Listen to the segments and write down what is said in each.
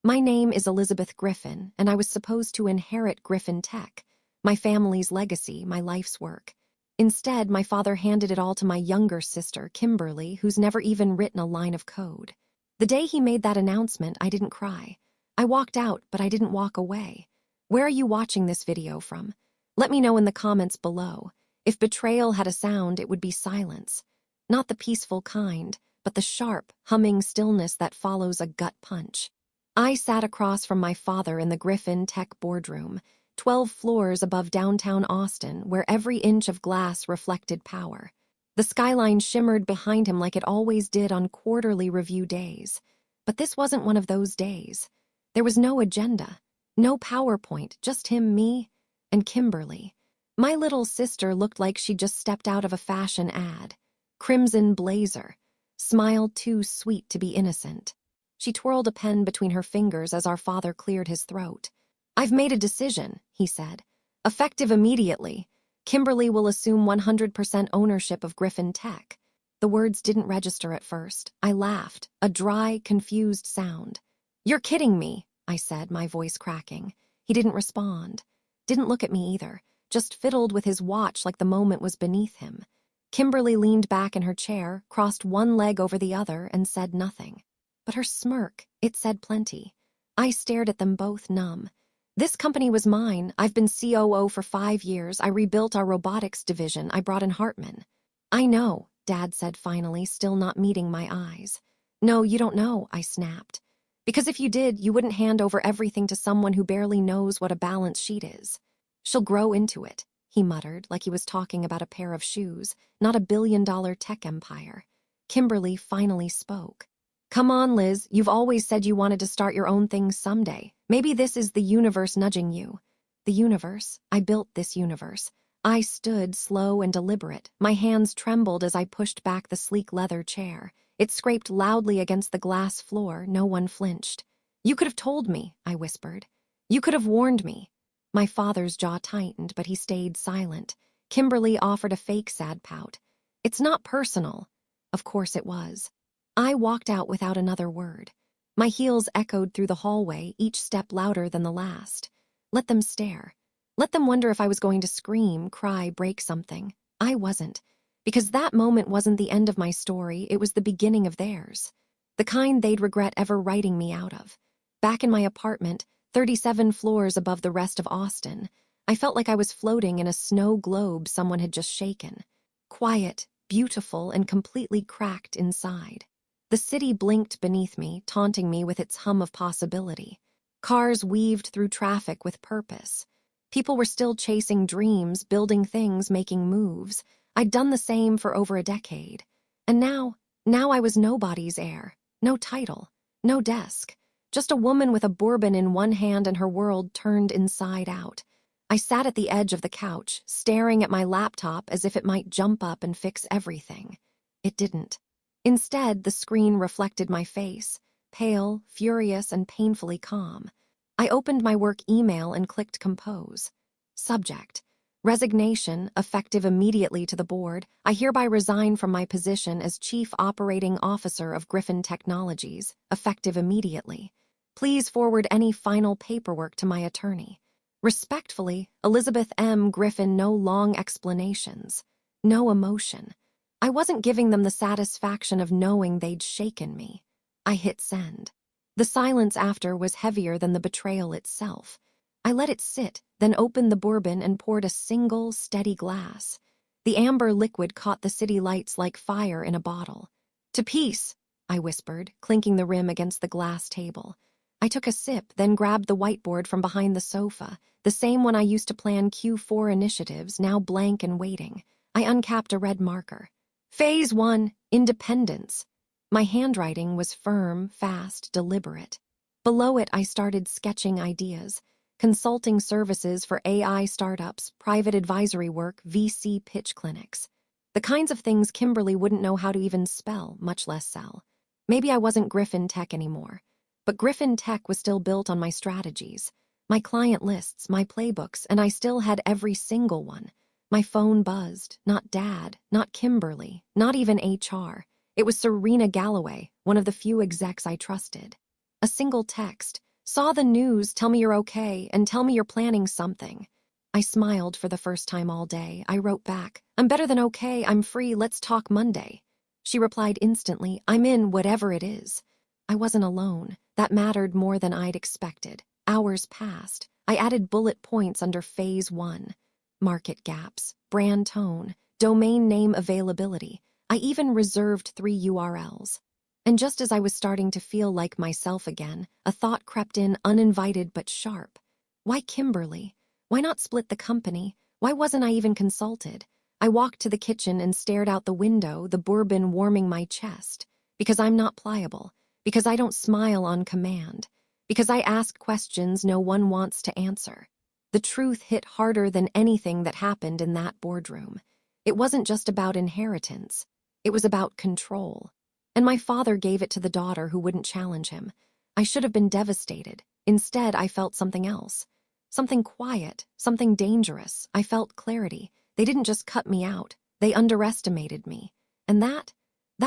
My name is Elizabeth Griffin, and I was supposed to inherit Griffin Tech, my family's legacy, my life's work. Instead, my father handed it all to my younger sister, Kimberly, who's never even written a line of code. The day he made that announcement, I didn't cry. I walked out, but I didn't walk away. Where are you watching this video from? Let me know in the comments below. If betrayal had a sound, it would be silence. Not the peaceful kind, but the sharp, humming stillness that follows a gut punch. I sat across from my father in the Griffin Tech boardroom, 12 floors above downtown Austin, where every inch of glass reflected power. The skyline shimmered behind him like it always did on quarterly review days. But this wasn't one of those days. There was no agenda, no PowerPoint, just him, me, and Kimberly. My little sister looked like she just stepped out of a fashion ad. Crimson blazer, smile too sweet to be innocent. She twirled a pen between her fingers as our father cleared his throat. "I've made a decision," he said. "Effective immediately. Kimberly will assume 100% ownership of Griffin Tech." The words didn't register at first. I laughed, a dry, confused sound. "You're kidding me," I said, my voice cracking. He didn't respond. Didn't look at me either, just fiddled with his watch like the moment was beneath him. Kimberly leaned back in her chair, crossed one leg over the other, and said nothing. But her smirk, it said plenty. I stared at them both, numb. This company was mine. I've been COO for 5 years. I rebuilt our robotics division. I brought in Hartman. "I know," Dad said finally, still not meeting my eyes. "No, you don't know," I snapped. "Because if you did, you wouldn't hand over everything to someone who barely knows what a balance sheet is." "She'll grow into it," he muttered, like he was talking about a pair of shoes, not a billion-dollar tech empire. Kimberly finally spoke. "Come on, Liz, you've always said you wanted to start your own thing someday. Maybe this is the universe nudging you." The universe? I built this universe. I stood slow and deliberate. My hands trembled as I pushed back the sleek leather chair. It scraped loudly against the glass floor. No one flinched. "You could have told me," I whispered. "You could have warned me." My father's jaw tightened, but he stayed silent. Kimberly offered a fake sad pout. "It's not personal." Of course it was. I walked out without another word. My heels echoed through the hallway, each step louder than the last. Let them stare. Let them wonder if I was going to scream, cry, break something. I wasn't. Because that moment wasn't the end of my story, it was the beginning of theirs. The kind they'd regret ever writing me out of. Back in my apartment, 37 floors above the rest of Austin, I felt like I was floating in a snow globe someone had just shaken. Quiet, beautiful, and completely cracked inside. The city blinked beneath me, taunting me with its hum of possibility. Cars weaved through traffic with purpose. People were still chasing dreams, building things, making moves. I'd done the same for over a decade. And now I was nobody's heir. No title, no desk. Just a woman with a bourbon in one hand and her world turned inside out. I sat at the edge of the couch, staring at my laptop as if it might jump up and fix everything. It didn't. Instead, the screen reflected my face, pale, furious, and painfully calm. I opened my work email and clicked compose. Subject: resignation, effective immediately to the board. I hereby resign from my position as Chief Operating Officer of Griffin Technologies, effective immediately. Please forward any final paperwork to my attorney. Respectfully, Elizabeth M. Griffin. No long explanations. No emotion. I wasn't giving them the satisfaction of knowing they'd shaken me. I hit send. The silence after was heavier than the betrayal itself. I let it sit, then opened the bourbon and poured a single, steady glass. The amber liquid caught the city lights like fire in a bottle. "To peace," I whispered, clinking the rim against the glass table. I took a sip, then grabbed the whiteboard from behind the sofa, the same one I used to plan Q4 initiatives, now blank and waiting. I uncapped a red marker. Phase 1, Independence. My handwriting was firm, fast, deliberate. Below it, I started sketching ideas. Consulting services for AI startups, private advisory work, VC pitch clinics. The kinds of things Kimberly wouldn't know how to even spell, much less sell. Maybe I wasn't Griffin Tech anymore. But Griffin Tech was still built on my strategies, my client lists, my playbooks, and I still had every single one. My phone buzzed. Not Dad, not Kimberly, not even HR. It was Serena Galloway, one of the few execs I trusted. A single text, Saw the news, tell me you're okay, and tell me you're planning something. I smiled for the first time all day. I wrote back, I'm better than okay, I'm free, let's talk Monday. She replied instantly, I'm in, whatever it is. I wasn't alone. That mattered more than I'd expected. Hours passed. I added bullet points under phase 1. Market gaps, brand tone, domain name availability. I even reserved 3 URLs. And just as I was starting to feel like myself again, a thought crept in, uninvited but sharp. Why Kimberly? Why not split the company? Why wasn't I even consulted? I walked to the kitchen and stared out the window, the bourbon warming my chest. Because I'm not pliable. Because I don't smile on command. Because I ask questions no one wants to answer. The truth hit harder than anything that happened in that boardroom. It wasn't just about inheritance. It was about control. And my father gave it to the daughter who wouldn't challenge him. I should have been devastated. Instead, I felt something else. Something quiet, something dangerous. I felt clarity. They didn't just cut me out. They underestimated me. And that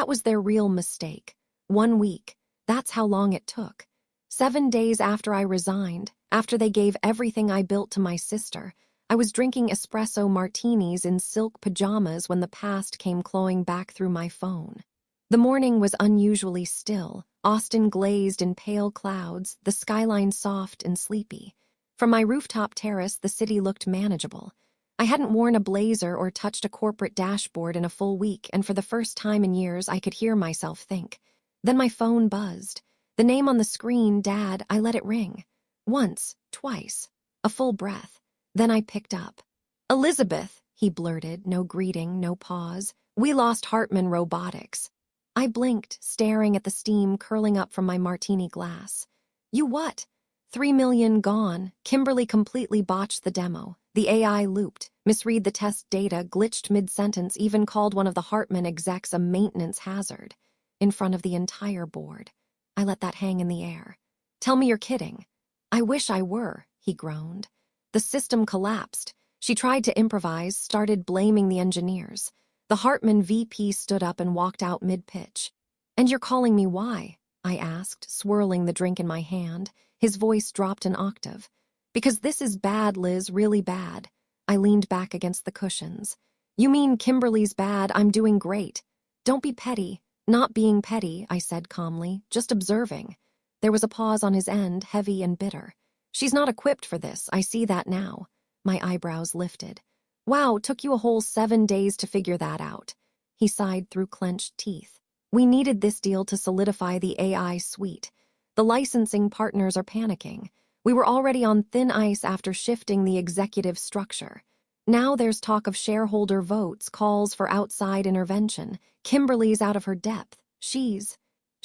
was their real mistake. 1 week. That's how long it took. 7 days after I resigned, after they gave everything I built to my sister, I was drinking espresso martinis in silk pajamas when the past came clawing back through my phone. The morning was unusually still, Austin glazed in pale clouds, the skyline soft and sleepy. From my rooftop terrace, the city looked manageable. I hadn't worn a blazer or touched a corporate dashboard in a full week, and for the first time in years, I could hear myself think. Then my phone buzzed. The name on the screen, Dad, I let it ring. Once, twice, a full breath. Then I picked up. Elizabeth, he blurted, no greeting, no pause. We lost Hartman Robotics. I blinked, staring at the steam curling up from my martini glass. You what? 3 million gone. Kimberly completely botched the demo. The AI looped, misread the test data, glitched mid-sentence, even called one of the Hartman execs a maintenance hazard. In front of the entire board. I let that hang in the air. Tell me you're kidding. I wish I were, he groaned. The system collapsed. She tried to improvise, started blaming the engineers. The Hartman VP stood up and walked out mid-pitch. And you're calling me why? I asked, swirling the drink in my hand. His voice dropped an octave. Because this is bad, Liz, really bad. I leaned back against the cushions. You mean Kimberly's bad, I'm doing great. Don't be petty. Not being petty, I said calmly, just observing. There was a pause on his end, heavy and bitter. She's not equipped for this, I see that now. My eyebrows lifted. Wow, took you a whole 7 days to figure that out. He sighed through clenched teeth. We needed this deal to solidify the AI suite. The licensing partners are panicking. We were already on thin ice after shifting the executive structure. Now there's talk of shareholder votes, calls for outside intervention. Kimberly's out of her depth. She's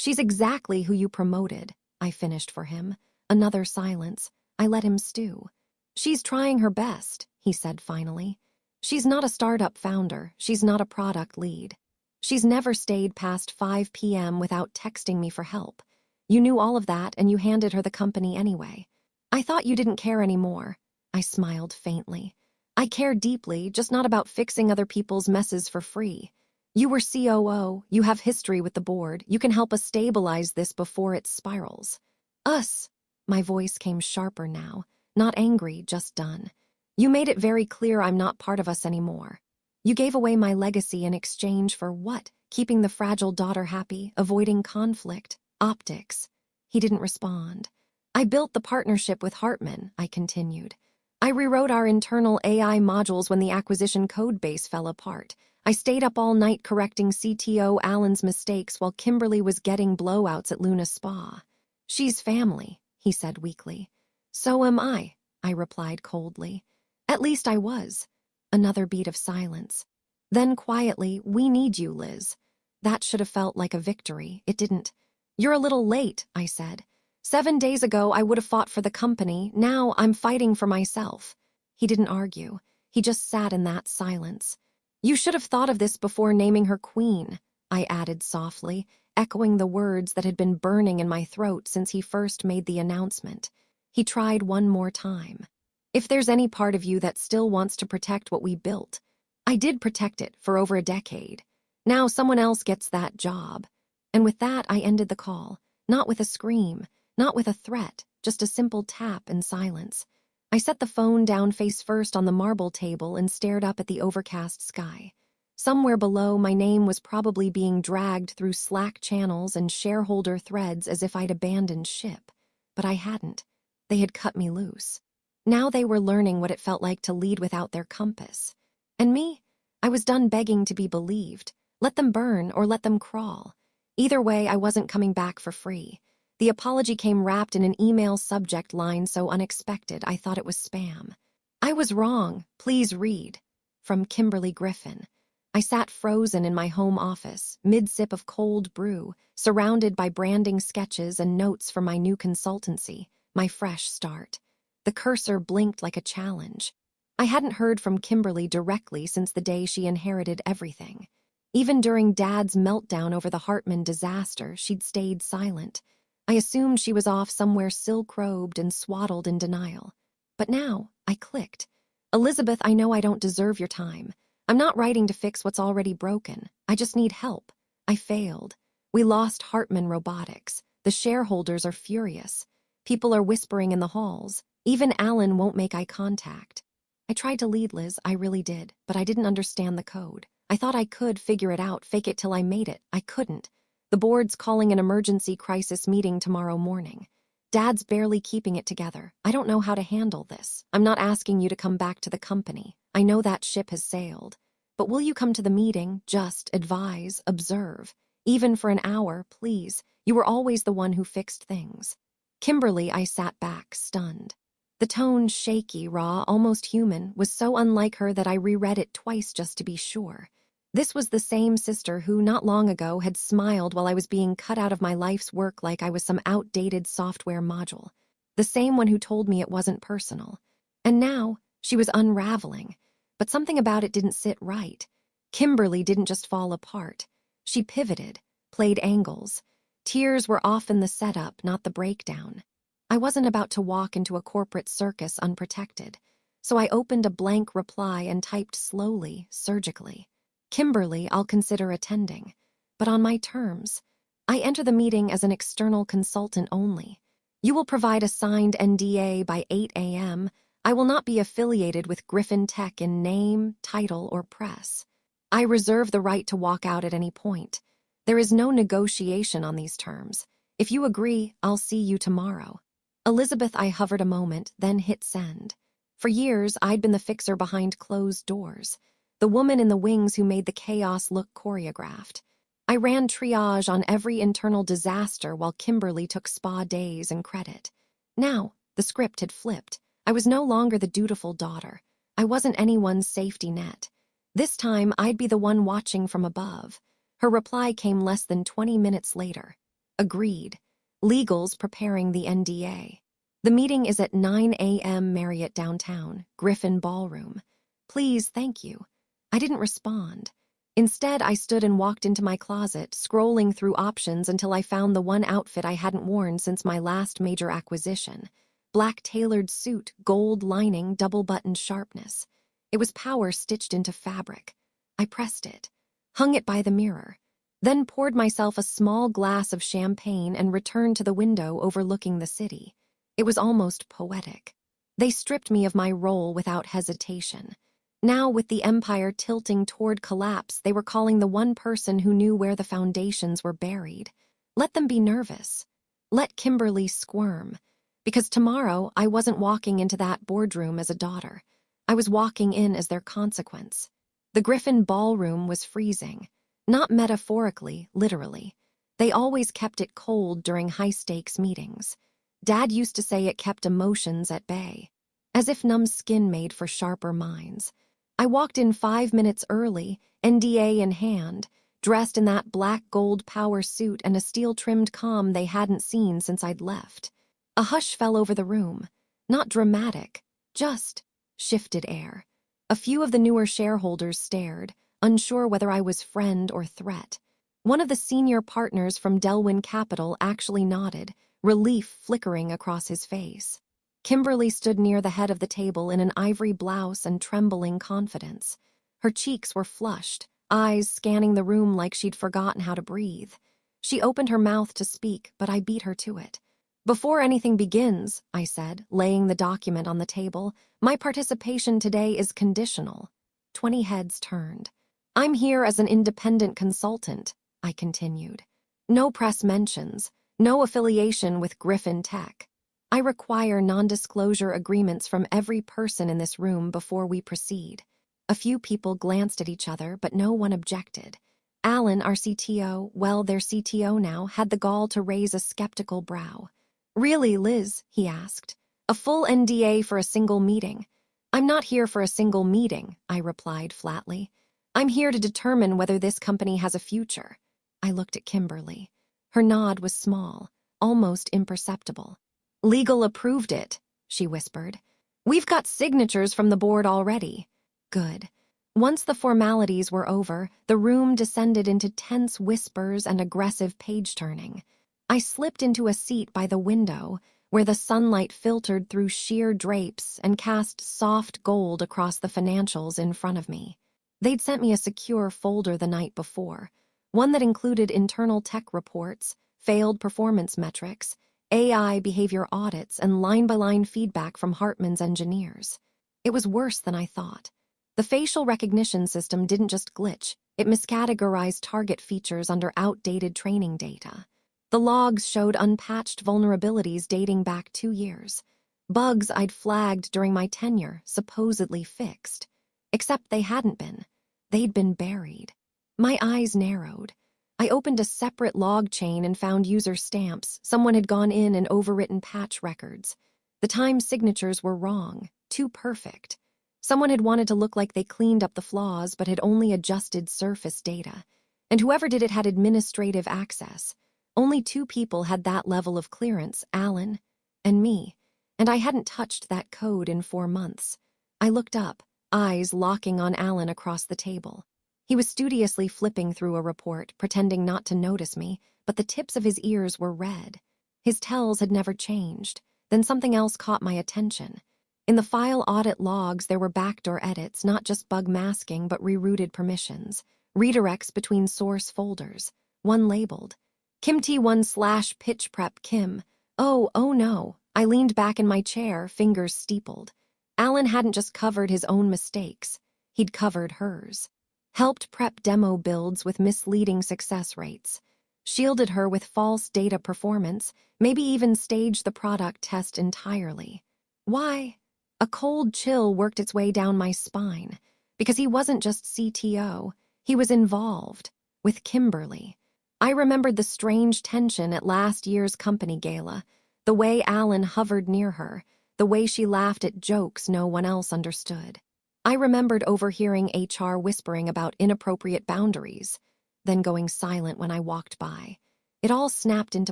exactly who you promoted, I finished for him. Another silence. I let him stew. She's trying her best, he said finally. She's not a startup founder. She's not a product lead. She's never stayed past 5 p.m. without texting me for help. You knew all of that and you handed her the company anyway. I thought you didn't care anymore. I smiled faintly. I care deeply, just not about fixing other people's messes for free. You were COO, you have history with the board, you can help us stabilize this before it spirals. Us. My voice came sharper now, not angry, just done. You made it very clear I'm not part of us anymore. You gave away my legacy in exchange for what? Keeping the fragile daughter happy, avoiding conflict, optics. He didn't respond. I built the partnership with Hartman, I continued. I rewrote our internal AI modules when the acquisition codebase fell apart. I stayed up all night correcting CTO Allen's mistakes while Kimberly was getting blowouts at Luna Spa. She's family, he said weakly. So am I replied coldly. At least I was. Another beat of silence. Then quietly, we need you, Liz. That should have felt like a victory. It didn't. You're a little late, I said. 7 days ago, I would have fought for the company. Now I'm fighting for myself. He didn't argue. He just sat in that silence. You should have thought of this before naming her queen, I added softly, echoing the words that had been burning in my throat since he first made the announcement. He tried one more time. If there's any part of you that still wants to protect what we built, I did protect it for over a decade. Now someone else gets that job. And with that, I ended the call, not with a scream, not with a threat, just a simple tap and silence. I set the phone down face first on the marble table and stared up at the overcast sky. Somewhere below, my name was probably being dragged through Slack channels and shareholder threads as if I'd abandoned ship. But I hadn't. They had cut me loose. Now they were learning what it felt like to lead without their compass. And me? I was done begging to be believed. Let them burn or let them crawl. Either way, I wasn't coming back for free. The apology came wrapped in an email subject line so unexpected I thought it was spam. "I was wrong. Please read." From Kimberly Griffin. I sat frozen in my home office, mid-sip of cold brew, surrounded by branding sketches and notes from my new consultancy, my fresh start. The cursor blinked like a challenge. I hadn't heard from Kimberly directly since the day she inherited everything. Even during Dad's meltdown over the Hartman disaster, she'd stayed silent. I assumed she was off somewhere silk-robed and swaddled in denial. But now, I clicked. "Elizabeth, I know I don't deserve your time. I'm not writing to fix what's already broken. I just need help. I failed. We lost Hartman Robotics. The shareholders are furious. People are whispering in the halls. Even Alan won't make eye contact." I tried to lead, Liz, I really did, but I didn't understand the code. I thought I could figure it out, fake it till I made it. I couldn't. The board's calling an emergency crisis meeting tomorrow morning. Dad's barely keeping it together. I don't know how to handle this. I'm not asking you to come back to the company. I know that ship has sailed. But will you come to the meeting, just advise, observe? Even for an hour, please. You were always the one who fixed things. Kimberly, I sat back, stunned. The tone, shaky, raw, almost human, was so unlike her that I reread it twice just to be sure. This was the same sister who, not long ago, had smiled while I was being cut out of my life's work like I was some outdated software module. The same one who told me it wasn't personal. And now, she was unraveling. But something about it didn't sit right. Kimberly didn't just fall apart. She pivoted, played angles. Tears were often the setup, not the breakdown. I wasn't about to walk into a corporate circus unprotected. So I opened a blank reply and typed slowly, surgically. "Kimberly, I'll consider attending. But on my terms. I enter the meeting as an external consultant only. You will provide a signed NDA by 8 a.m. I will not be affiliated with Griffin Tech in name, title, or press. I reserve the right to walk out at any point. There is no negotiation on these terms. If you agree, I'll see you tomorrow." Elizabeth, I hovered a moment, then hit send. For years, I'd been the fixer behind closed doors. The woman in the wings who made the chaos look choreographed. I ran triage on every internal disaster while Kimberly took spa days and credit. Now, the script had flipped. I was no longer the dutiful daughter. I wasn't anyone's safety net. This time, I'd be the one watching from above. Her reply came less than 20 minutes later. "Agreed. Legal's preparing the NDA. The meeting is at 9 a.m. Marriott downtown, Griffin Ballroom. Please, thank you." I didn't respond. Instead, I stood and walked into my closet, scrolling through options until I found the one outfit I hadn't worn since my last major acquisition. Black tailored suit, gold lining, double-buttoned sharpness. It was power stitched into fabric. I pressed it, hung it by the mirror, then poured myself a small glass of champagne and returned to the window overlooking the city. It was almost poetic. They stripped me of my role without hesitation. Now, with the empire tilting toward collapse, they were calling the one person who knew where the foundations were buried. Let them be nervous. Let Kimberly squirm. Because tomorrow, I wasn't walking into that boardroom as a daughter. I was walking in as their consequence. The Griffin Ballroom was freezing. Not metaphorically, literally. They always kept it cold during high-stakes meetings. Dad used to say it kept emotions at bay. As if numb skin made for sharper minds. I walked in 5 minutes early, NDA in hand, dressed in that black gold power suit and a steel-trimmed comm they hadn't seen since I'd left. A hush fell over the room. Not dramatic, just shifted air. A few of the newer shareholders stared, unsure whether I was friend or threat. One of the senior partners from Delwyn Capital actually nodded, relief flickering across his face. Kimberly stood near the head of the table in an ivory blouse and trembling confidence. Her cheeks were flushed, eyes scanning the room like she'd forgotten how to breathe. She opened her mouth to speak, but I beat her to it. Before anything begins, I said, laying the document on the table, my participation today is conditional. 20 heads turned. I'm here as an independent consultant, I continued. No press mentions, no affiliation with Griffin Tech. I require non-disclosure agreements from every person in this room before we proceed. A few people glanced at each other, but no one objected. Alan, our CTO, well, their CTO now, had the gall to raise a skeptical brow. Really, Liz? He asked. A full NDA for a single meeting. I'm not here for a single meeting, I replied flatly. I'm here to determine whether this company has a future. I looked at Kimberly. Her nod was small, almost imperceptible. Legal approved it, she whispered. We've got signatures from the board already. Good. Once the formalities were over, the room descended into tense whispers and aggressive page-turning. I slipped into a seat by the window, where the sunlight filtered through sheer drapes and cast soft gold across the financials in front of me. They'd sent me a secure folder the night before, one that included internal tech reports, failed performance metrics, AI behavior audits, and line-by-line feedback from Hartman's engineers. It was worse than I thought. The facial recognition system didn't just glitch, it miscategorized target features under outdated training data. The logs showed unpatched vulnerabilities dating back 2 years. Bugs I'd flagged during my tenure, supposedly fixed. Except they hadn't been. They'd been buried. My eyes narrowed. I opened a separate log chain and found user stamps. Someone had gone in and overwritten patch records. The time signatures were wrong, too perfect. Someone had wanted to look like they cleaned up the flaws but had only adjusted surface data. And whoever did it had administrative access. Only 2 people had that level of clearance, Alan and me, and I hadn't touched that code in 4 months. I looked up, eyes locking on Alan across the table. He was studiously flipping through a report, pretending not to notice me, but the tips of his ears were red. His tells had never changed. Then something else caught my attention. In the file audit logs, there were backdoor edits, not just bug masking, but rerouted permissions, redirects between source folders, one labeled Kim T1/pitch prep Kim. Oh no. I leaned back in my chair, fingers steepled. Alan hadn't just covered his own mistakes. He'd covered hers. Helped prep demo builds with misleading success rates. Shielded her with false data performance, maybe even staged the product test entirely. Why? A cold chill worked its way down my spine. Because he wasn't just CTO. He was involved. With Kimberly. I remembered the strange tension at last year's company gala, the way Alan hovered near her, the way she laughed at jokes no one else understood. I remembered overhearing HR whispering about inappropriate boundaries, then going silent when I walked by. It all snapped into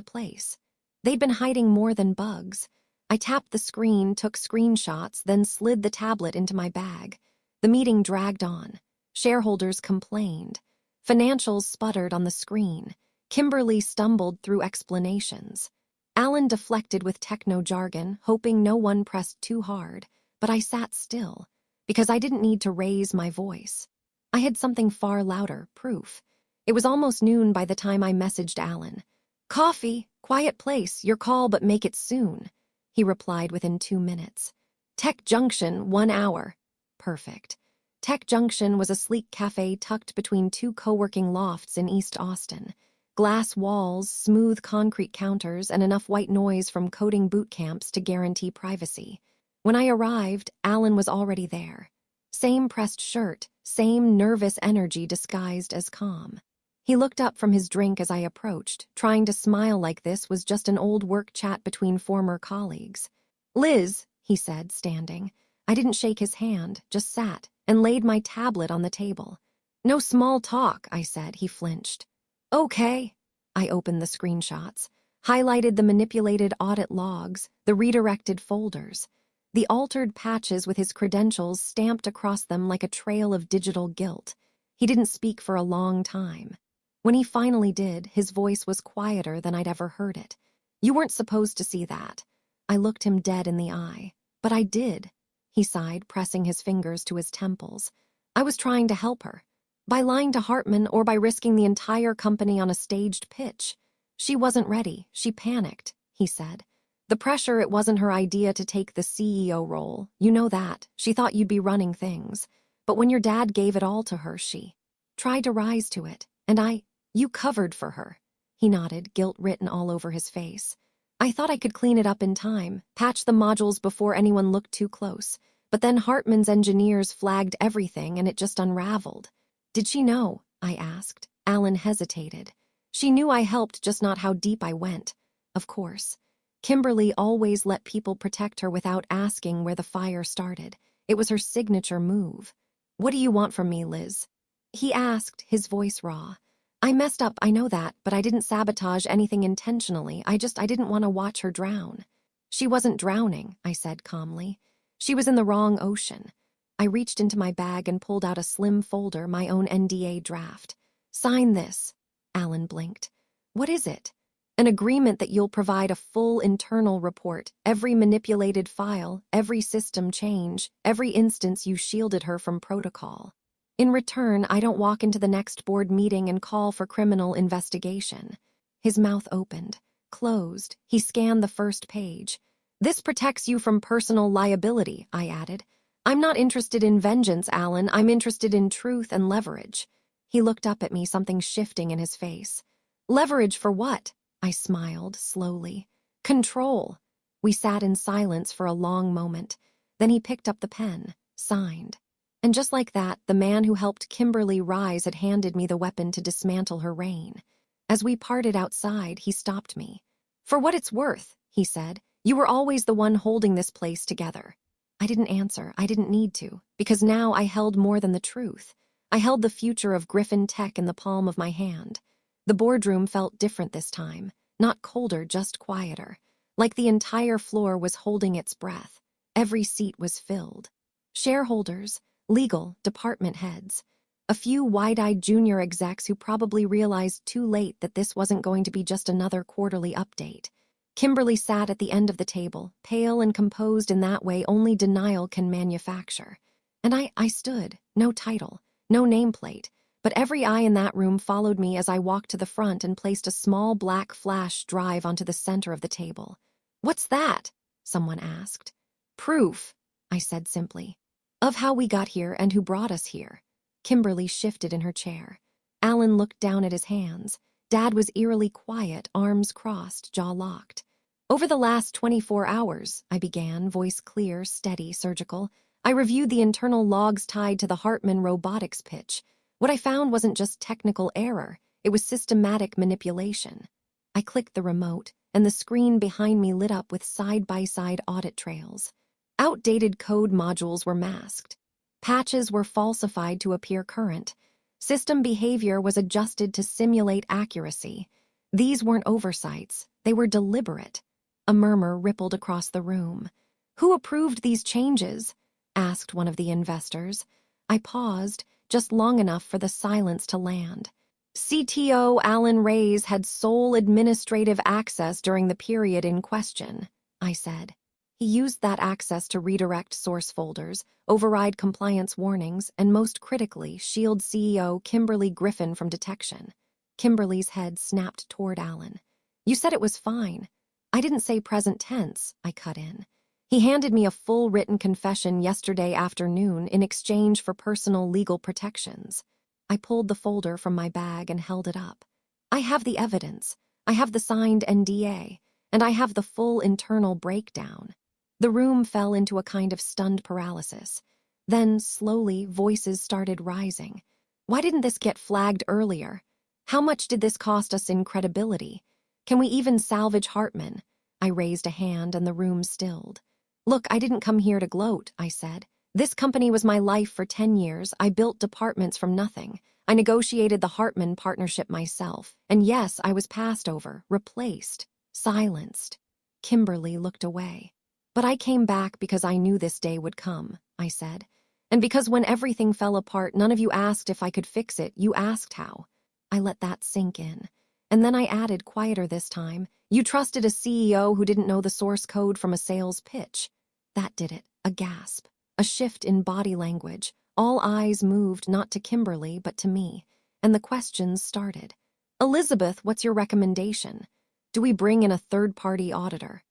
place. They'd been hiding more than bugs. I tapped the screen, took screenshots, then slid the tablet into my bag. The meeting dragged on. Shareholders complained. Financials sputtered on the screen. Kimberly stumbled through explanations. Alan deflected with techno-jargon, hoping no one pressed too hard, but I sat still, because I didn't need to raise my voice. I had something far louder, proof. It was almost noon by the time I messaged Alan. Coffee, quiet place, your call but make it soon, he replied within 2 minutes. Tech Junction, 1 hour. Perfect. Tech Junction was a sleek cafe tucked between 2 co-working lofts in East Austin. Glass walls, smooth concrete counters, and enough white noise from coding boot camps to guarantee privacy. When I arrived, Alan was already there. Same pressed shirt, same nervous energy disguised as calm. He looked up from his drink as I approached, trying to smile like this was just an old work chat between former colleagues. Liz, he said, standing. I didn't shake his hand, just sat, and laid my tablet on the table. No small talk, I said. He flinched. Okay. I opened the screenshots, highlighted the manipulated audit logs, the redirected folders, the altered patches with his credentials stamped across them like a trail of digital guilt. He didn't speak for a long time. When he finally did, his voice was quieter than I'd ever heard it. You weren't supposed to see that. I looked him dead in the eye. But I did. He sighed, pressing his fingers to his temples. I was trying to help her. By lying to Hartman or by risking the entire company on a staged pitch. She wasn't ready. She panicked, he said. The pressure, it wasn't her idea to take the CEO role. You know that. She thought you'd be running things. But when your dad gave it all to her, she tried to rise to it. And you covered for her. He nodded, guilt written all over his face. I thought I could clean it up in time, patch the modules before anyone looked too close. But then Hartman's engineers flagged everything and it just unraveled. Did she know? I asked. Alan hesitated. She knew I helped, just not how deep I went. Of course. Kimberly always let people protect her without asking where the fire started. It was her signature move. What do you want from me, Liz? He asked, his voice raw. I messed up, I know that, but I didn't sabotage anything intentionally. I didn't want to watch her drown. She wasn't drowning, I said calmly. She was in the wrong ocean. I reached into my bag and pulled out a slim folder, my own NDA draft. Sign this. Alan blinked. What is it? An agreement that you'll provide a full internal report, every manipulated file, every system change, every instance you shielded her from protocol. In return, I don't walk into the next board meeting and call for criminal investigation. His mouth opened, closed. He scanned the first page. This protects you from personal liability, I added. I'm not interested in vengeance, Alan. I'm interested in truth and leverage. He looked up at me, something shifting in his face. Leverage for what? I smiled, slowly. Control. We sat in silence for a long moment. Then he picked up the pen, signed. And just like that, the man who helped Kimberly rise had handed me the weapon to dismantle her reign. As we parted outside, he stopped me. For what it's worth, he said, you were always the one holding this place together. I didn't answer. I didn't need to, because now I held more than the truth. I held the future of Griffin Tech in the palm of my hand. The boardroom felt different this time, not colder, just quieter, like the entire floor was holding its breath. Every seat was filled. Shareholders, legal, department heads, a few wide-eyed junior execs who probably realized too late that this wasn't going to be just another quarterly update. Kimberly sat at the end of the table, pale and composed in that way only denial can manufacture. And I stood, no title, no nameplate, but every eye in that room followed me as I walked to the front and placed a small black flash drive onto the center of the table. What's that? Someone asked. Proof, I said simply, of how we got here and who brought us here. Kimberly shifted in her chair. Alan looked down at his hands. Dad was eerily quiet, arms crossed, jaw locked. Over the last 24 hours, I began, voice clear, steady, surgical. I reviewed the internal logs tied to the Hartman robotics pitch. What I found wasn't just technical error, it was systematic manipulation. I clicked the remote, and the screen behind me lit up with side-by-side audit trails. Outdated code modules were masked. Patches were falsified to appear current. System behavior was adjusted to simulate accuracy. These weren't oversights, they were deliberate. A murmur rippled across the room. Who approved these changes? Asked one of the investors. I paused, just long enough for the silence to land. CTO Alan Reyes had sole administrative access during the period in question, I said. He used that access to redirect source folders, override compliance warnings, and most critically, shield CEO Kimberly Griffin from detection. Kimberly's head snapped toward Alan. You said it was fine. I didn't say present tense, I cut in. He handed me a full written confession yesterday afternoon in exchange for personal legal protections. I pulled the folder from my bag and held it up. I have the evidence. I have the signed NDA, and I have the full internal breakdown. The room fell into a kind of stunned paralysis. Then, slowly, voices started rising. Why didn't this get flagged earlier? How much did this cost us in credibility? Can we even salvage Hartman? I raised a hand and the room stilled. Look, I didn't come here to gloat, I said. This company was my life for 10 years. I built departments from nothing. I negotiated the Hartman partnership myself. And yes, I was passed over, replaced, silenced. Kimberly looked away. But I came back because I knew this day would come, I said. And because when everything fell apart, none of you asked if I could fix it, you asked how. I let that sink in. And then I added, quieter this time, you trusted a CEO who didn't know the source code from a sales pitch. That did it, a gasp, a shift in body language. All eyes moved not to Kimberly, but to me. And the questions started. Elizabeth, what's your recommendation? Do we bring in a third-party auditor?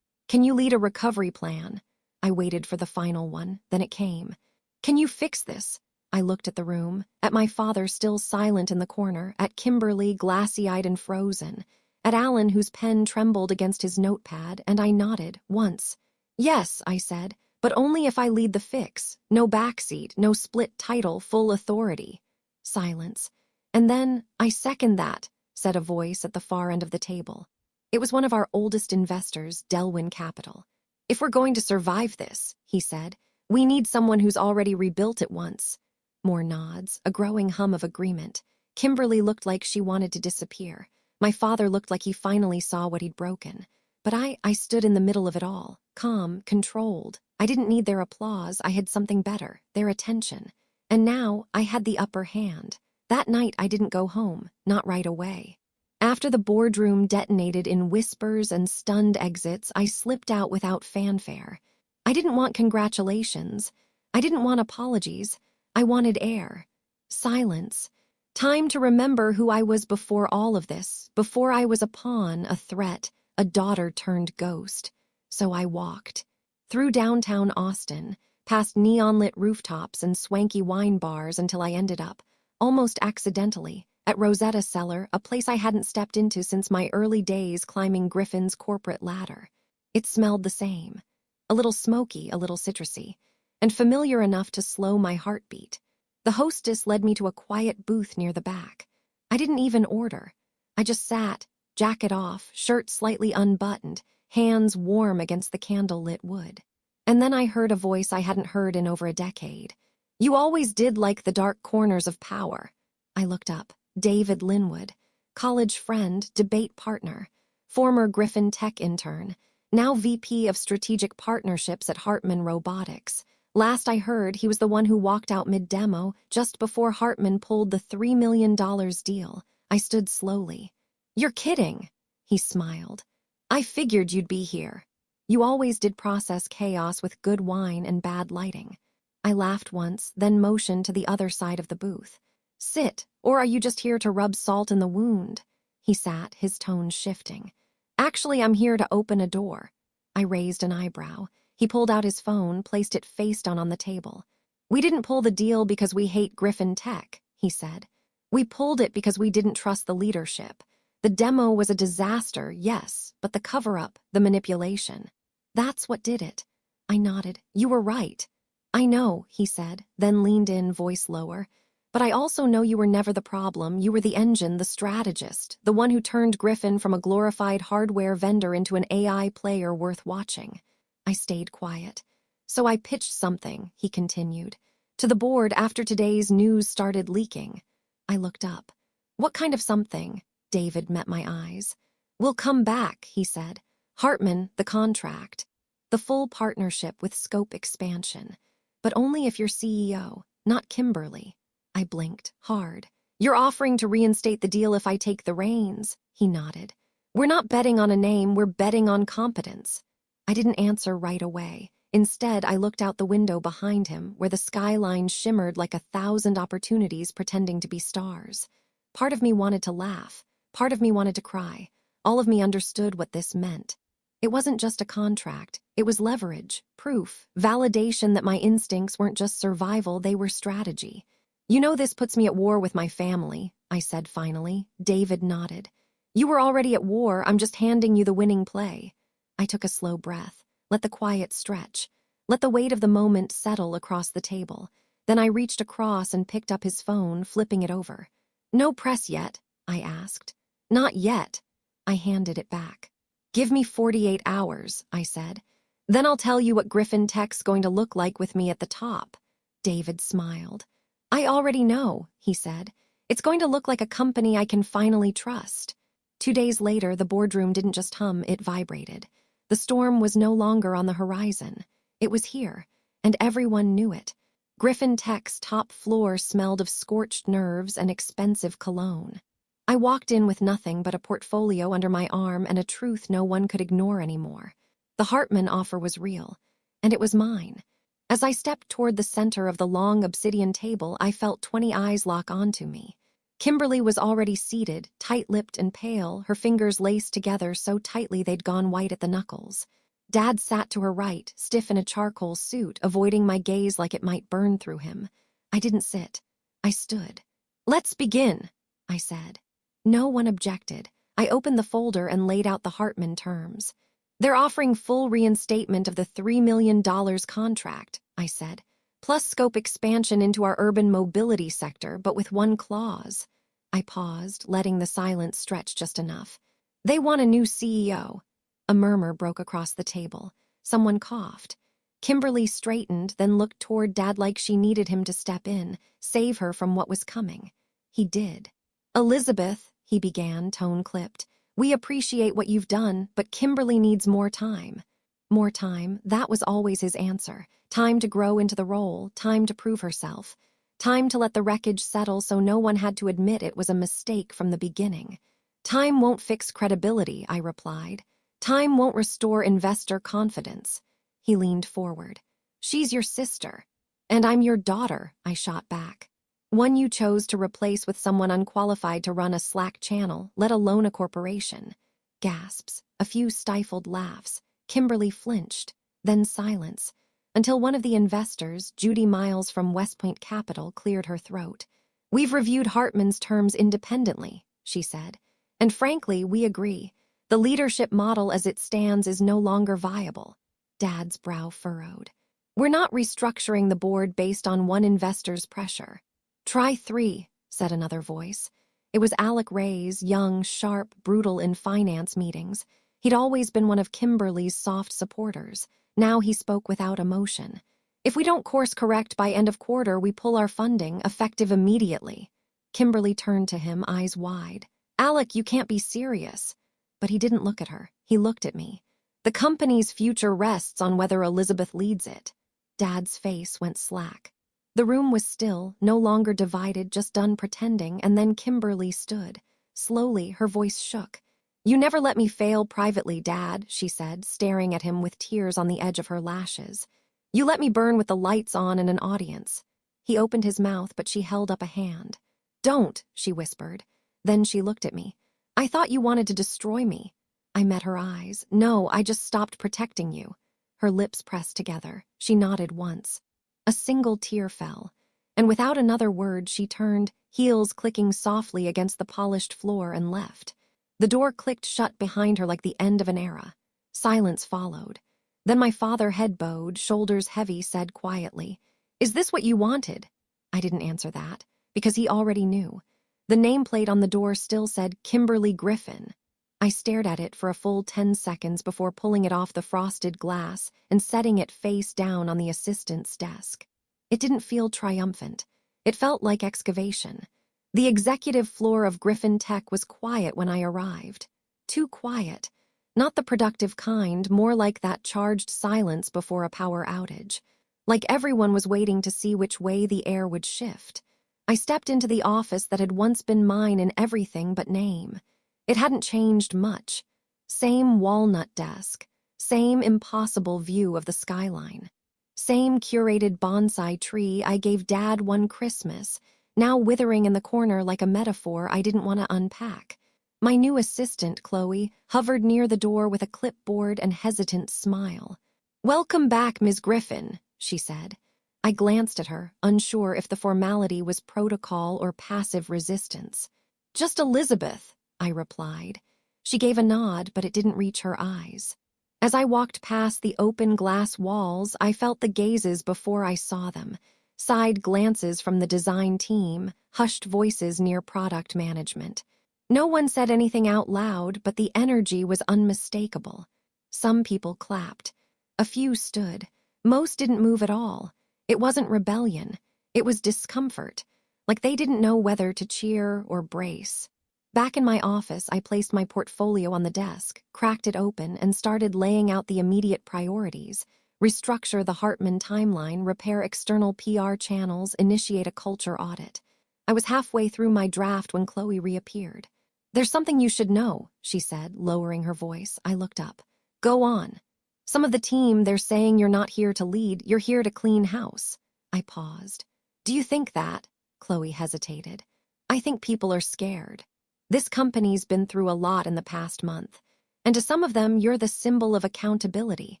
Can you lead a recovery plan? I waited for the final one, then it came. Can you fix this? I looked at the room, at my father still silent in the corner, at Kimberly glassy-eyed and frozen, at Alan whose pen trembled against his notepad, and I nodded, once. Yes, I said, but only if I lead the fix. No backseat, no split title, full authority. Silence. And then, I second that, said a voice at the far end of the table. It was one of our oldest investors, Delwyn Capital. If we're going to survive this, he said, we need someone who's already rebuilt it once. More nods, a growing hum of agreement. Kimberly looked like she wanted to disappear. My father looked like he finally saw what he'd broken. But I stood in the middle of it all, calm, controlled. I didn't need their applause, I had something better, their attention. And now I had the upper hand. That night I didn't go home, not right away. After the boardroom detonated in whispers and stunned exits, I slipped out without fanfare. I didn't want congratulations. I didn't want apologies. I wanted air. Silence. Time to remember who I was before all of this, before I was a pawn, a threat, a daughter turned ghost. So I walked. Through downtown Austin, past neon-lit rooftops and swanky wine bars until I ended up, almost accidentally, at Rosetta Cellar, a place I hadn't stepped into since my early days climbing Griffin's corporate ladder. It smelled the same. A little smoky, a little citrusy, and familiar enough to slow my heartbeat. The hostess led me to a quiet booth near the back. I didn't even order. I just sat, jacket off, shirt slightly unbuttoned, hands warm against the candle-lit wood. And then I heard a voice I hadn't heard in over a decade. You always did like the dark corners of power. I looked up. David Linwood, college friend, debate partner, former Griffin tech intern, now VP of Strategic Partnerships at Hartman Robotics. Last I heard, he was the one who walked out mid-demo just before Hartman pulled the $3 million deal. I stood slowly. You're kidding, he smiled. I figured you'd be here. You always did process chaos with good wine and bad lighting. I laughed once, then motioned to the other side of the booth. Sit, or are you just here to rub salt in the wound? He sat, his tone shifting. Actually, I'm here to open a door. I raised an eyebrow. He pulled out his phone, placed it face down on the table. We didn't pull the deal because we hate Griffin Tech, he said. We pulled it because we didn't trust the leadership. The demo was a disaster, yes, but the cover-up, the manipulation. That's what did it. I nodded. You were right. I know, he said, then leaned in, voice lower. But I also know you were never the problem. You were the engine, the strategist, the one who turned Griffin from a glorified hardware vendor into an AI player worth watching. I stayed quiet. So I pitched something, he continued, to the board after today's news started leaking. I looked up. What kind of something? David met my eyes. We'll come back, he said. Hartman, the contract. The full partnership with scope expansion. But only if you're CEO, not Kimberly. I blinked, hard. You're offering to reinstate the deal if I take the reins, he nodded. We're not betting on a name, we're betting on competence. I didn't answer right away. Instead, I looked out the window behind him, where the skyline shimmered like 1,000 opportunities pretending to be stars. Part of me wanted to laugh. Part of me wanted to cry. All of me understood what this meant. It wasn't just a contract. It was leverage, proof, validation that my instincts weren't just survival, they were strategy. You know this puts me at war with my family, I said finally. David nodded. You were already at war, I'm just handing you the winning play. I took a slow breath, let the quiet stretch, let the weight of the moment settle across the table. Then I reached across and picked up his phone, flipping it over. No press yet, I asked. Not yet. I handed it back. Give me 48 hours, I said. Then I'll tell you what Griffin Tech's going to look like with me at the top. David smiled. I already know, he said. It's going to look like a company I can finally trust. 2 days later, the boardroom didn't just hum, it vibrated. The storm was no longer on the horizon. It was here, and everyone knew it. Griffin Tech's top floor smelled of scorched nerves and expensive cologne. I walked in with nothing but a portfolio under my arm and a truth no one could ignore anymore. The Hartman offer was real, and it was mine. As I stepped toward the center of the long obsidian table, I felt 20 eyes lock onto me. Kimberly was already seated, tight-lipped and pale, her fingers laced together so tightly they'd gone white at the knuckles. Dad sat to her right, stiff in a charcoal suit, avoiding my gaze like it might burn through him. I didn't sit. I stood. "Let's begin," I said. No one objected. I opened the folder and laid out the Hartman terms. "They're offering full reinstatement of the $3 million contract," I said, "plus scope expansion into our urban mobility sector, but with one clause." I paused, letting the silence stretch just enough. "They want a new CEO." A murmur broke across the table. Someone coughed. Kimberly straightened, then looked toward Dad like she needed him to step in, save her from what was coming. He did. "Elizabeth," he began, tone clipped, "we appreciate what you've done, but Kimberly needs more time." More time, that was always his answer. Time to grow into the role, time to prove herself. Time to let the wreckage settle so no one had to admit it was a mistake from the beginning. "Time won't fix credibility," I replied. "Time won't restore investor confidence." He leaned forward. "She's your sister." "And I'm your daughter," I shot back. "One you chose to replace with someone unqualified to run a Slack channel, let alone a corporation." Gasps, a few stifled laughs. Kimberly flinched, then silence, until one of the investors, Judy Miles from West Point Capital, cleared her throat. "We've reviewed Hartman's terms independently," she said. "And frankly, we agree. The leadership model as it stands is no longer viable." Dad's brow furrowed. "We're not restructuring the board based on one investor's pressure." "Try 3, said another voice. It was Alec Ray's, young, sharp, brutal in finance meetings. He'd always been one of Kimberly's soft supporters. Now he spoke without emotion. "If we don't course correct by end of quarter, we pull our funding, effective immediately." Kimberly turned to him, eyes wide. "Alec, you can't be serious." But he didn't look at her. He looked at me. "The company's future rests on whether Elizabeth leads it." Dad's face went slack. The room was still, no longer divided, just done pretending, and then Kimberly stood. Slowly, her voice shook. "You never let me fail privately, Dad," she said, staring at him with tears on the edge of her lashes. "You let me burn with the lights on and an audience." He opened his mouth, but she held up a hand. "Don't," she whispered. Then she looked at me. "I thought you wanted to destroy me." I met her eyes. "No, I just stopped protecting you." Her lips pressed together. She nodded once. A single tear fell, and without another word she turned, heels clicking softly against the polished floor, and left. The door clicked shut behind her like the end of an era. Silence followed. Then my father, head bowed, shoulders heavy, said quietly, "Is this what you wanted?" I didn't answer that, because he already knew. The nameplate on the door still said Kimberly Griffin. I stared at it for a full 10 seconds before pulling it off the frosted glass and setting it face down on the assistant's desk. It didn't feel triumphant. It felt like excavation. The executive floor of Griffin Tech was quiet when I arrived. Too quiet. Not the productive kind, more like that charged silence before a power outage. Like everyone was waiting to see which way the air would shift. I stepped into the office that had once been mine in everything but name. It hadn't changed much. Same walnut desk, same impossible view of the skyline. Same curated bonsai tree I gave Dad one Christmas, now withering in the corner like a metaphor I didn't want to unpack. My new assistant, Chloe, hovered near the door with a clipboard and hesitant smile. "Welcome back, Ms. Griffin," she said. I glanced at her, unsure if the formality was protocol or passive resistance. "Just Elizabeth," I replied. She gave a nod, but it didn't reach her eyes. As I walked past the open glass walls, I felt the gazes before I saw them. Side glances from the design team, hushed voices near product management. No one said anything out loud, but the energy was unmistakable. Some people clapped. A few stood. Most didn't move at all. It wasn't rebellion. It was discomfort, like they didn't know whether to cheer or brace. Back in my office, I placed my portfolio on the desk, cracked it open, and started laying out the immediate priorities. Restructure the Hartman timeline, repair external PR channels, initiate a culture audit. I was halfway through my draft when Chloe reappeared. "There's something you should know," she said, lowering her voice. I looked up. "Go on." "Some of the team, they're saying you're not here to lead, you're here to clean house." I paused. "Do you think that?" Chloe hesitated. "I think people are scared. This company's been through a lot in the past month. And to some of them, you're the symbol of accountability.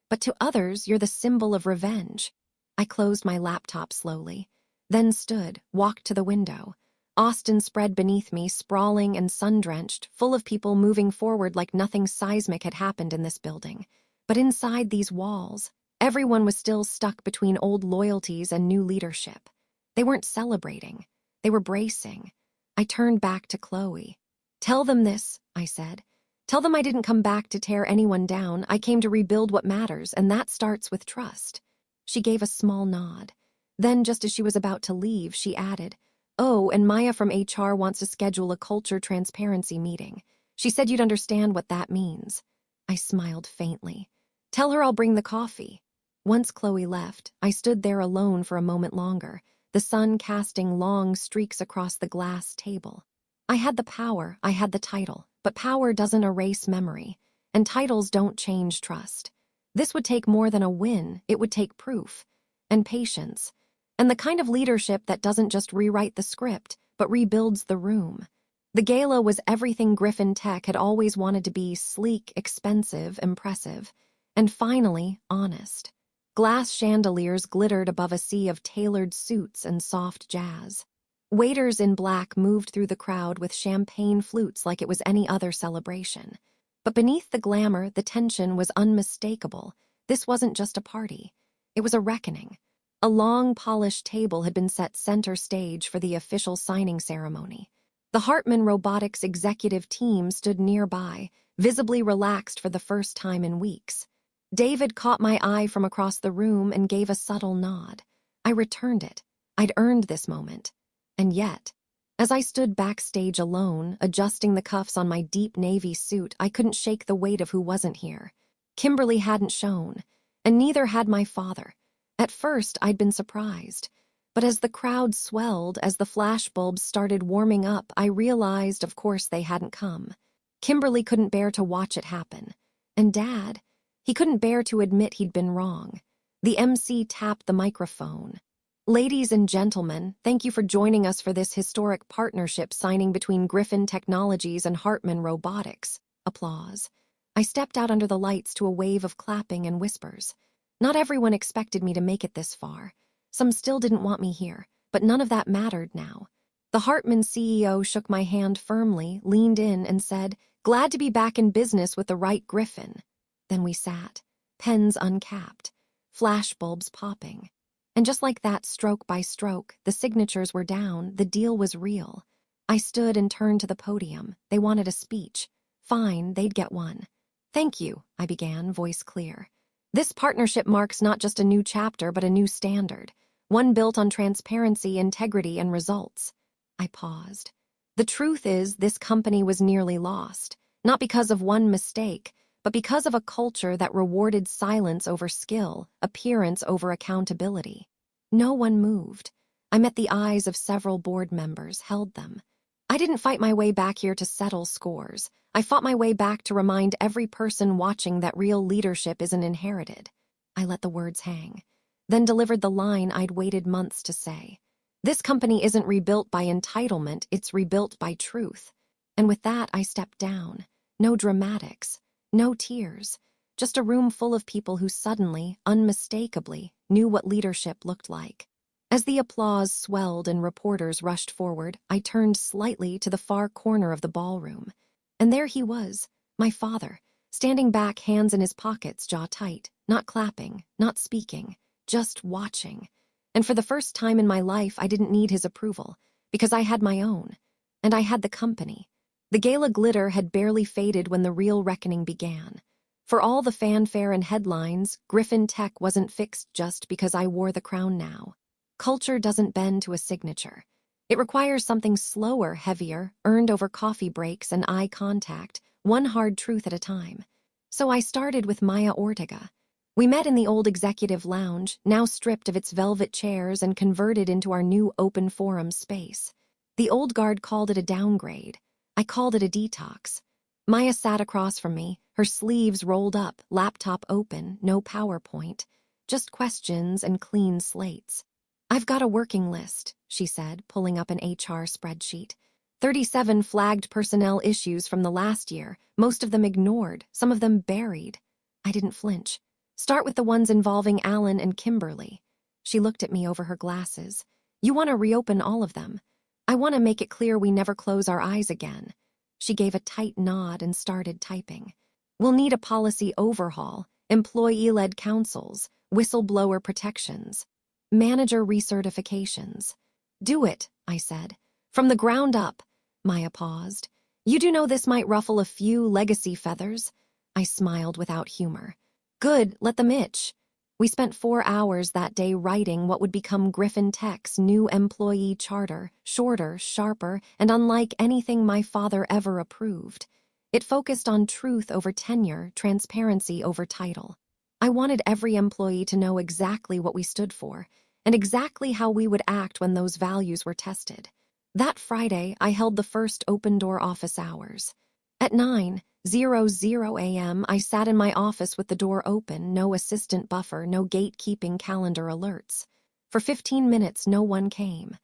But to others, you're the symbol of revenge. I closed my laptop slowly, then stood, walked to the window. Austin spread beneath me, sprawling and sun-drenched, full of people moving forward like nothing seismic had happened in this building. But inside these walls, everyone was still stuck between old loyalties and new leadership. They weren't celebrating. They were bracing. I turned back to Chloe. "Tell them this," I said. "Tell them I didn't come back to tear anyone down. I came to rebuild what matters, and that starts with trust." She gave a small nod. Then, just as she was about to leave, she added, "Oh, and Maya from HR wants to schedule a culture transparency meeting. She said you'd understand what that means." I smiled faintly. "Tell her I'll bring the coffee." Once Chloe left, I stood there alone for a moment longer, the sun casting long streaks across the glass table. I had the power, I had the title, but power doesn't erase memory, and titles don't change trust. This would take more than a win, it would take proof, and patience, and the kind of leadership that doesn't just rewrite the script, but rebuilds the room. The gala was everything Griffin Tech had always wanted to be: sleek, expensive, impressive, and finally, honest. Glass chandeliers glittered above a sea of tailored suits and soft jazz. Waiters in black moved through the crowd with champagne flutes like it was any other celebration. But beneath the glamour, the tension was unmistakable. This wasn't just a party. It was a reckoning. A long, polished table had been set center stage for the official signing ceremony. The Hartman Robotics executive team stood nearby, visibly relaxed for the first time in weeks. David caught my eye from across the room and gave a subtle nod. I returned it. I'd earned this moment. And yet, as I stood backstage alone, adjusting the cuffs on my deep navy suit, I couldn't shake the weight of who wasn't here. Kimberly hadn't shown, and neither had my father. At first, I'd been surprised. But as the crowd swelled, as the flashbulbs started warming up, I realized, of course, they hadn't come. Kimberly couldn't bear to watch it happen. And Dad, he couldn't bear to admit he'd been wrong. The MC tapped the microphone. "Ladies and gentlemen, thank you for joining us for this historic partnership signing between Griffin Technologies and Hartman Robotics." Applause. I stepped out under the lights to a wave of clapping and whispers. Not everyone expected me to make it this far. Some still didn't want me here, but none of that mattered now. The Hartman CEO shook my hand firmly, leaned in, and said, "Glad to be back in business with the right Griffin." Then we sat, pens uncapped, flashbulbs popping. And just like that, stroke by stroke, the signatures were down, the deal was real. I stood and turned to the podium. They wanted a speech. Fine, they'd get one. "Thank you," I began, voice clear. "This partnership marks not just a new chapter, but a new standard. One built on transparency, integrity, and results." I paused. The truth is, this company was nearly lost. Not because of one mistake, but because of a culture that rewarded silence over skill, appearance over accountability. No one moved. I met the eyes of several board members, held them. I didn't fight my way back here to settle scores. I fought my way back to remind every person watching that real leadership isn't inherited. I let the words hang, then delivered the line I'd waited months to say. This company isn't rebuilt by entitlement, it's rebuilt by truth. And with that, I stepped down. No dramatics. No tears, just a room full of people who suddenly, unmistakably, knew what leadership looked like. As the applause swelled and reporters rushed forward, I turned slightly to the far corner of the ballroom. And there he was, my father, standing back, hands in his pockets, jaw tight, not clapping, not speaking, just watching. And for the first time in my life, I didn't need his approval, because I had my own, and I had the company. The gala glitter had barely faded when the real reckoning began. For all the fanfare and headlines, Griffin Tech wasn't fixed just because I wore the crown now. Culture doesn't bend to a signature. It requires something slower, heavier, earned over coffee breaks and eye contact, one hard truth at a time. So I started with Maya Ortega. We met in the old executive lounge, now stripped of its velvet chairs and converted into our new open forum space. The old guard called it a downgrade. I called it a detox. Maya sat across from me, her sleeves rolled up, laptop open, no PowerPoint, just questions and clean slates. "I've got a working list," she said, pulling up an HR spreadsheet. 37 flagged personnel issues from the last year, most of them ignored, some of them buried. I didn't flinch. Start with the ones involving Alan and Kimberly. She looked at me over her glasses. You want to reopen all of them. I want to make it clear we never close our eyes again. She gave a tight nod and started typing. We'll need a policy overhaul, employee-led councils, whistleblower protections, manager recertifications. Do it, I said. From the ground up. Maya paused. You do know this might ruffle a few legacy feathers? I smiled without humor. Good, let them itch. We spent 4 hours that day writing what would become Griffin Tech's new employee charter, shorter, sharper, and unlike anything my father ever approved. It focused on truth over tenure, transparency over title. I wanted every employee to know exactly what we stood for, and exactly how we would act when those values were tested. That Friday, I held the first open-door office hours. At 9:00 a.m., I sat in my office with the door open, no assistant buffer, no gatekeeping calendar alerts. For 15 minutes, no one came.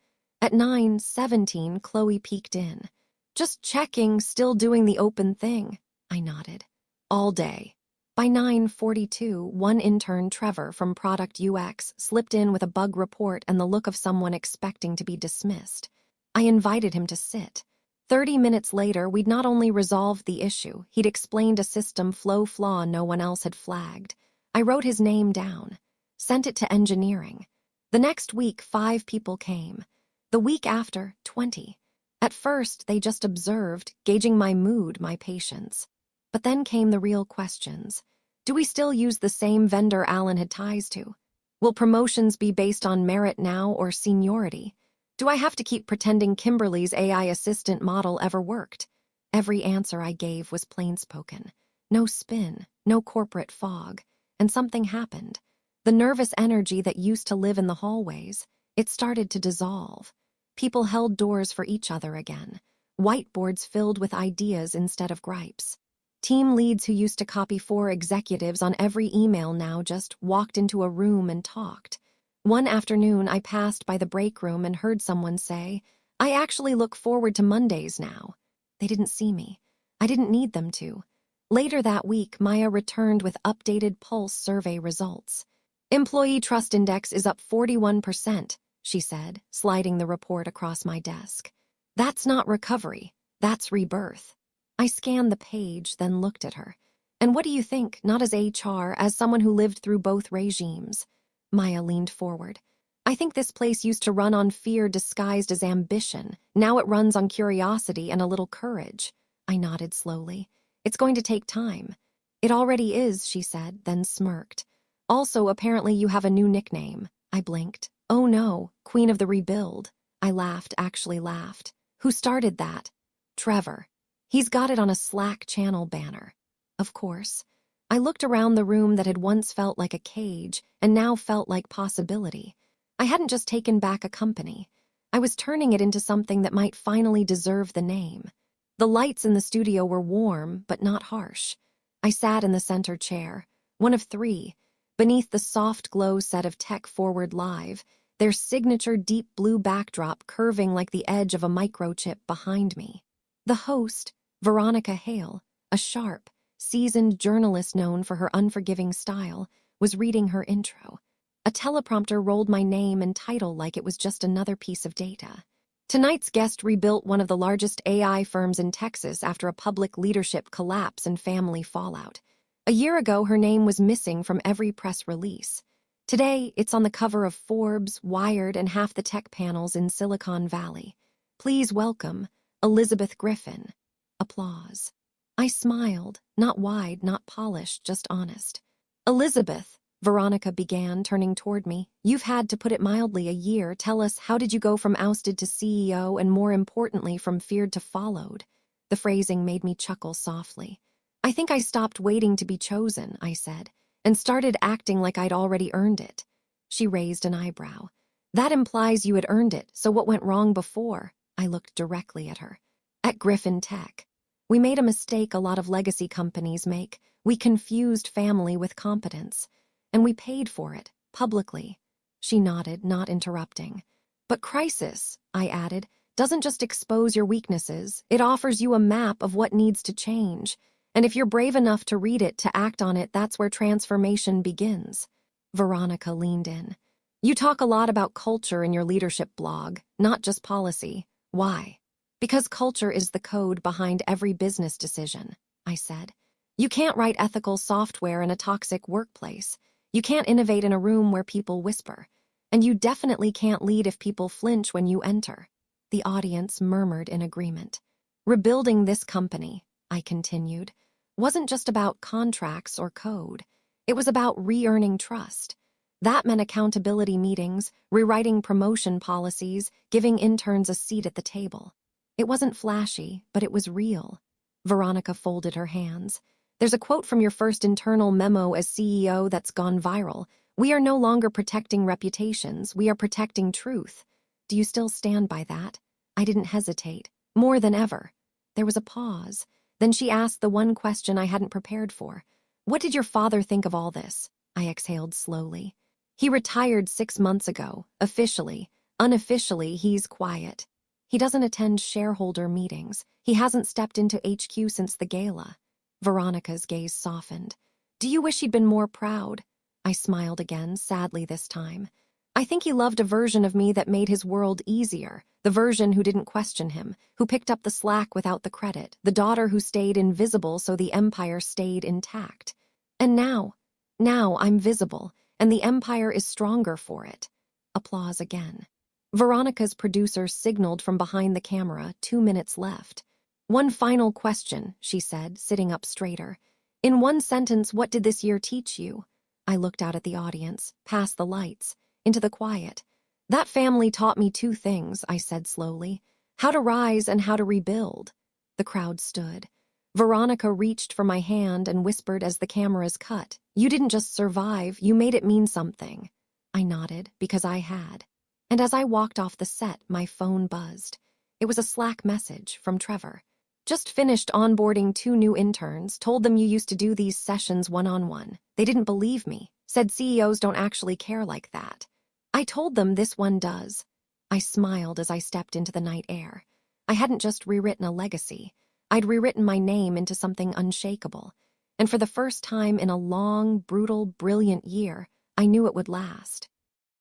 At 9:17, Chloe peeked in. Just checking, still doing the open thing. I nodded. All day. By 9:42, one intern, Trevor, from Product UX, slipped in with a bug report and the look of someone expecting to be dismissed. I invited him to sit. 30 minutes later, we'd not only resolved the issue, he'd explained a system flow flaw no one else had flagged. I wrote his name down, sent it to engineering. The next week, 5 people came. The week after, 20. At first, they just observed, gauging my mood, my patience. But then came the real questions. Do we still use the same vendor Alan had ties to? Will promotions be based on merit now or seniority? Do I have to keep pretending Kimberly's AI assistant model ever worked? Every answer I gave was plain-spoken. No spin, no corporate fog. And something happened. The nervous energy that used to live in the hallways, it started to dissolve. People held doors for each other again. Whiteboards filled with ideas instead of gripes. Team leads who used to copy 4 executives on every email now just walked into a room and talked. One afternoon, I passed by the break room and heard someone say, I actually look forward to Mondays now. They didn't see me. I didn't need them to. Later that week, Maya returned with updated Pulse survey results. Employee trust index is up 41%, she said, sliding the report across my desk. That's not recovery. That's rebirth. I scanned the page, then looked at her. And what do you think, not as HR, as someone who lived through both regimes? Maya leaned forward. I think this place used to run on fear disguised as ambition. Now it runs on curiosity and a little courage. I nodded slowly. It's going to take time. It already is, she said, then smirked. Also, apparently you have a new nickname. I blinked. Oh no, Queen of the Rebuild. I laughed, actually laughed. Who started that? Trevor. He's got it on a Slack channel banner. Of course. I looked around the room that had once felt like a cage and now felt like possibility. I hadn't just taken back a company. I was turning it into something that might finally deserve the name. The lights in the studio were warm, but not harsh. I sat in the center chair, one of 3, beneath the soft glow set of Tech Forward Live, their signature deep blue backdrop curving like the edge of a microchip behind me. The host, Veronica Hale, a sharp, seasoned journalist known for her unforgiving style, was reading her intro. A teleprompter rolled my name and title like it was just another piece of data. Tonight's guest rebuilt one of the largest AI firms in Texas after a public leadership collapse and family fallout. A year ago, her name was missing from every press release. Today, it's on the cover of Forbes, Wired, and half the tech panels in Silicon Valley. Please welcome Elizabeth Griffin. Applause. I smiled, not wide, not polished, just honest. Elizabeth, Veronica began, turning toward me. You've had, to put it mildly, a year. Tell us, how did you go from ousted to CEO and, more importantly, from feared to followed? The phrasing made me chuckle softly. I think I stopped waiting to be chosen, I said, and started acting like I'd already earned it. She raised an eyebrow. That implies you had earned it, so what went wrong before? I looked directly at her. At Griffin Tech. We made a mistake a lot of legacy companies make. We confused family with competence. And we paid for it, publicly. She nodded, not interrupting. But crisis, I added, doesn't just expose your weaknesses, it offers you a map of what needs to change. And if you're brave enough to read it, to act on it, that's where transformation begins. Veronica leaned in. You talk a lot about culture in your leadership blog, not just policy. Why? Because culture is the code behind every business decision, I said. You can't write ethical software in a toxic workplace. You can't innovate in a room where people whisper. And you definitely can't lead if people flinch when you enter. The audience murmured in agreement. Rebuilding this company, I continued, wasn't just about contracts or code. It was about re-earning trust. That meant accountability meetings, rewriting promotion policies, giving interns a seat at the table. It wasn't flashy, but it was real. Veronica folded her hands. There's a quote from your first internal memo as CEO that's gone viral. We are no longer protecting reputations, we are protecting truth. Do you still stand by that? I didn't hesitate. More than ever. There was a pause. Then she asked the one question I hadn't prepared for. What did your father think of all this? I exhaled slowly. He retired 6 months ago, officially. Unofficially, he's quiet. He doesn't attend shareholder meetings. He hasn't stepped into HQ since the gala. Veronica's gaze softened. Do you wish he'd been more proud? I smiled again, sadly this time. I think he loved a version of me that made his world easier, the version who didn't question him, who picked up the slack without the credit, the daughter who stayed invisible so the empire stayed intact. And now I'm visible, and the empire is stronger for it. Applause again. Veronica's producer signaled from behind the camera, 2 minutes left. One final question, she said, sitting up straighter. In one sentence, what did this year teach you? I looked out at the audience, past the lights, into the quiet. That family taught me 2 things, I said slowly. How to rise and how to rebuild. The crowd stood. Veronica reached for my hand and whispered as the cameras cut. You didn't just survive, you made it mean something. I nodded, because I had. And as I walked off the set, my phone buzzed. It was a Slack message from Trevor. Just finished onboarding 2 new interns, told them you used to do these sessions one-on-one. They didn't believe me, said CEOs don't actually care like that. I told them this one does. I smiled as I stepped into the night air. I hadn't just rewritten a legacy. I'd rewritten my name into something unshakable. And for the first time in a long, brutal, brilliant year, I knew it would last.